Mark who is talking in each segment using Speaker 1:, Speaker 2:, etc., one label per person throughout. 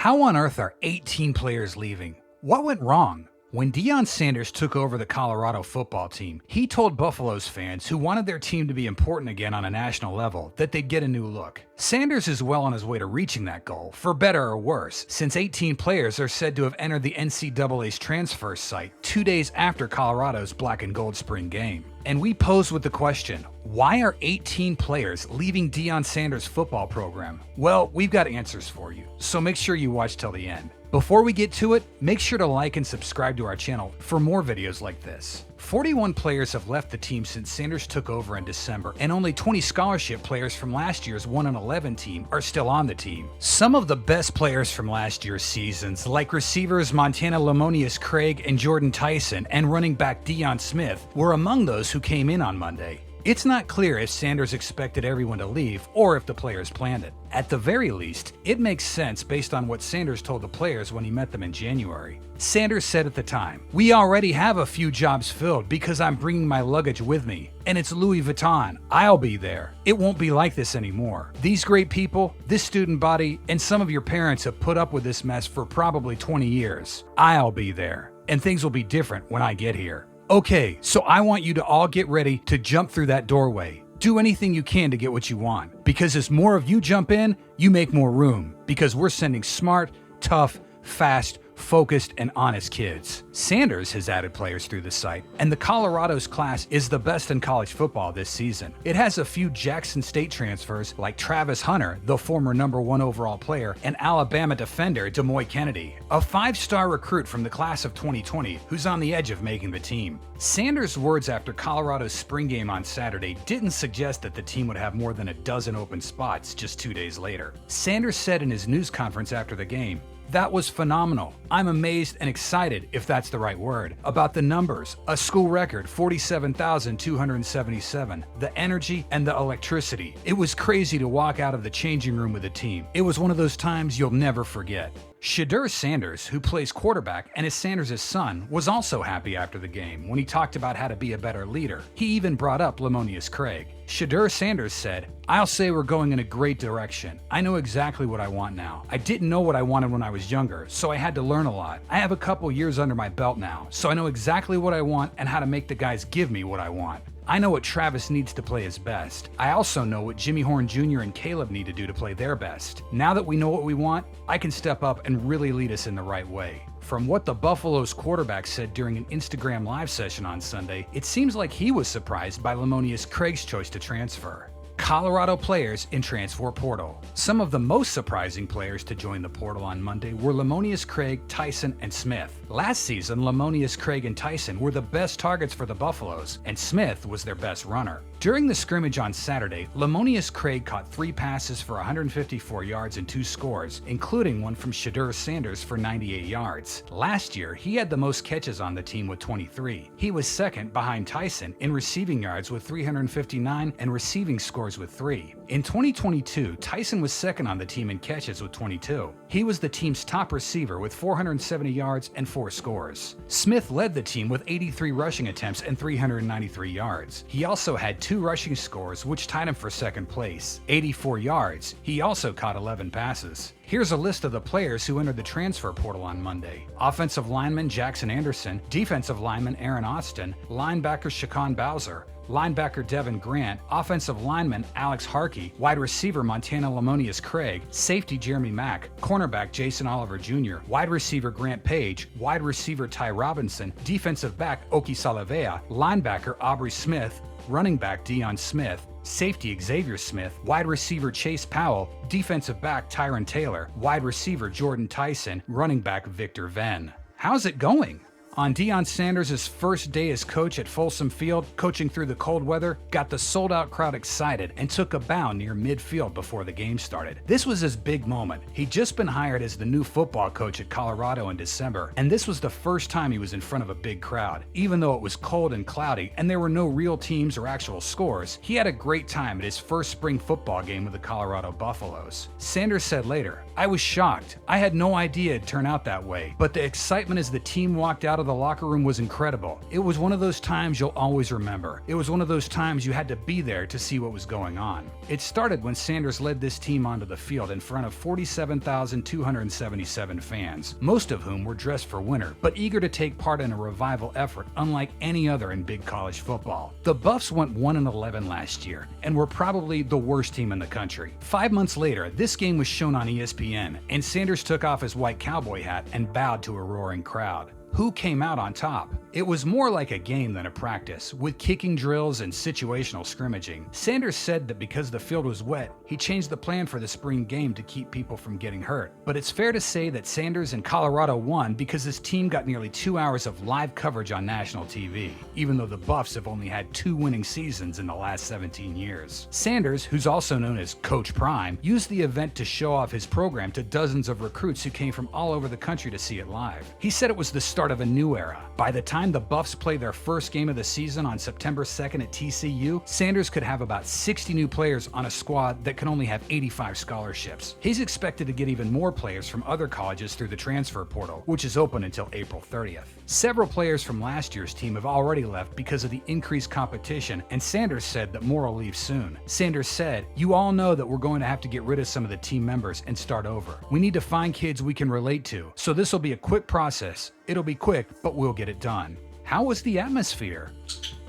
Speaker 1: How on earth are 18 players leaving? What went wrong? When Deion Sanders took over the Colorado football team, he told Buffalo's fans who wanted their team to be important again on a national level that they'd get a new look. Sanders is well on his way to reaching that goal, for better or worse, since 18 players are said to have entered the NCAA's transfer site 2 days after Colorado's black and gold spring game. And we pose with the question, why are 18 players leaving Deion Sanders' football program? Well, we've got answers for you, so make sure you watch till the end. Before we get to it, make sure to like and subscribe to our channel for more videos like this. 41 players have left the team since Sanders took over in December, and only 20 scholarship players from last year's 1-11 team are still on the team. Some of the best players from last year's seasons, like receivers Montana Lemonious Craig and Jordan Tyson and running back Deion Smith, were among those who came in on Monday. It's not clear if Sanders expected everyone to leave or if the players planned it. At the very least, it makes sense based on what Sanders told the players when he met them in January. Sanders said at the time, "We already have a few jobs filled because I'm bringing my luggage with me, and it's Louis Vuitton. I'll be there. It won't be like this anymore. These great people, this student body, and some of your parents have put up with this mess for probably 20 years. I'll be there, and things will be different when I get here." Okay, so I want you to all get ready to jump through that doorway. Do anything you can to get what you want, because as more of you jump in, you make more room, because we're sending smart, tough, fast, focused, and honest kids. Sanders has added players through the site, and the Colorado's class is the best in college football this season. It has a few Jackson State transfers like Travis Hunter, the former #1 overall player, and Alabama defender Demoy Kennedy, a 5-star recruit from the class of 2020 who's on the edge of making the team. Sanders' words after Colorado's spring game on Saturday didn't suggest that the team would have more than a dozen open spots just 2 days later. Sanders said in his news conference after the game, "That was phenomenal. I'm amazed and excited, if that's the right word, about the numbers. A school record, 47,277. The energy and the electricity. It was crazy to walk out of the changing room with the team. It was one of those times you'll never forget." Shedeur Sanders, who plays quarterback and is Sanders' son, was also happy after the game when he talked about how to be a better leader. He even brought up Lemonious Craig. Shedeur Sanders said, "I'll say we're going in a great direction. I know exactly what I want now. I didn't know what I wanted when I was younger, so I had to learn a lot. I have a couple years under my belt now, so I know exactly what I want and how to make the guys give me what I want. I know what Travis needs to play his best. I also know what Jimmy Horn Jr. and Caleb need to do to play their best. Now that we know what we want, I can step up and really lead us in the right way." From what the Buffalo's quarterback said during an Instagram live session on Sunday, it seems like he was surprised by Lemonious Craig's choice to transfer. Colorado players in transfer portal. Some of the most surprising players to join the portal on Monday were Lemonious Craig, Tyson, and Smith. Last season, Lemonious Craig and Tyson were the best targets for the Buffaloes, and Smith was their best runner. During the scrimmage on Saturday, Lemonious Craig caught 3 passes for 154 yards and 2 scores, including one from Shedeur Sanders for 98 yards. Last year, he had the most catches on the team with 23. He was second behind Tyson in receiving yards with 359 and receiving scores with 3. In 2022, Tyson was second on the team in catches with 22. He was the team's top receiver with 470 yards and 4 scores. Smith led the team with 83 rushing attempts and 393 yards. He also had 2 rushing scores, which tied him for second place. 84 yards. He also caught 11 passes. Here's a list of the players who entered the transfer portal on Monday. Offensive lineman Jackson Anderson, defensive lineman Aaron Austin, linebacker Shaquan Bowser, linebacker Devin Grant, offensive lineman Alex Harkey, wide receiver Montana Lemonious Craig, safety Jeremy Mack, cornerback Jason Oliver Jr., wide receiver Grant Page, wide receiver Ty Robinson, defensive back Oki Salavea, linebacker Aubrey Smith, running back Deion Smith, safety Xavier Smith, wide receiver Chase Powell, defensive back Tyron Taylor, wide receiver Jordan Tyson, running back Victor Venn. How's it going? On Deion Sanders' first day as coach at Folsom Field, coaching through the cold weather got the sold-out crowd excited and took a bow near midfield before the game started. This was his big moment. He'd just been hired as the new football coach at Colorado in December, and this was the first time he was in front of a big crowd. Even though it was cold and cloudy and there were no real teams or actual scores, he had a great time at his first spring football game with the Colorado Buffaloes. Sanders said later, I was shocked. I had no idea it'd turn out that way. But the excitement as the team walked out of the locker room was incredible. It was one of those times you'll always remember. It was one of those times you had to be there to see what was going on. It started when Sanders led this team onto the field in front of 47,277 fans, most of whom were dressed for winter, but eager to take part in a revival effort unlike any other in big college football. The Buffs went 1-11 last year and were probably the worst team in the country. 5 months later, this game was shown on ESPN, and Sanders took off his white cowboy hat and bowed to a roaring crowd. Who came out on top? It was more like a game than a practice, with kicking drills and situational scrimmaging. Sanders said that because the field was wet, he changed the plan for the spring game to keep people from getting hurt. But it's fair to say that Sanders and Colorado won because his team got nearly 2 hours of live coverage on national TV, even though the Buffs have only had 2 winning seasons in the last 17 years. Sanders, who's also known as Coach Prime, used the event to show off his program to dozens of recruits who came from all over the country to see it live. He said it was the start of a new era. By the time the Buffs play their first game of the season on September 2nd at TCU, Sanders could have about 60 new players on a squad that can only have 85 scholarships. He's expected to get even more players from other colleges through the transfer portal, which is open until April 30th. Several players from last year's team have already left because of the increased competition, and Sanders said that more will leave soon. Sanders said, "You all know that we're going to have to get rid of some of the team members and start over. We need to find kids we can relate to, so this will be a quick process. It'll be quick, but we'll get it done." How was the atmosphere?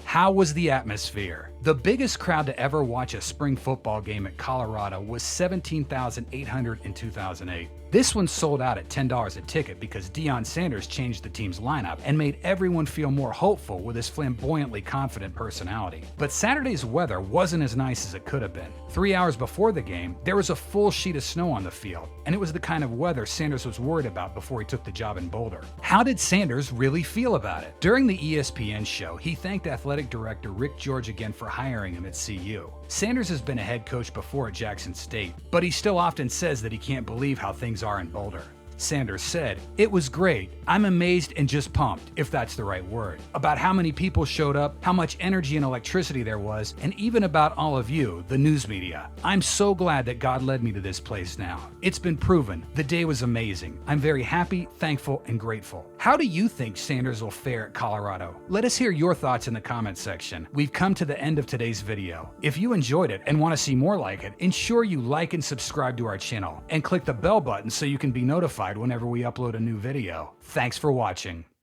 Speaker 1: How was the atmosphere? The biggest crowd to ever watch a spring football game at Colorado was 17,800 in 2008. This one sold out at $10 a ticket because Deion Sanders changed the team's lineup and made everyone feel more hopeful with his flamboyantly confident personality. But Saturday's weather wasn't as nice as it could have been. 3 hours before the game, there was a full sheet of snow on the field, and it was the kind of weather Sanders was worried about before he took the job in Boulder. How did Sanders really feel about it? During the ESPN show, he thanked athletic director Rick George again for hiring him at CU. Sanders has been a head coach before at Jackson State, but he still often says that he can't believe how things are in Boulder. Sanders said, "It was great. I'm amazed and just pumped, if that's the right word, about how many people showed up, how much energy and electricity there was, and even about all of you, the news media. I'm so glad that God led me to this place now. It's been proven. The day was amazing. I'm very happy, thankful, and grateful." How do you think Sanders will fare at Colorado? Let us hear your thoughts in the comments section. We've come to the end of today's video. If you enjoyed it and want to see more like it, ensure you like and subscribe to our channel, and click the bell button so you can be notified whenever we upload a new video. Thanks for watching.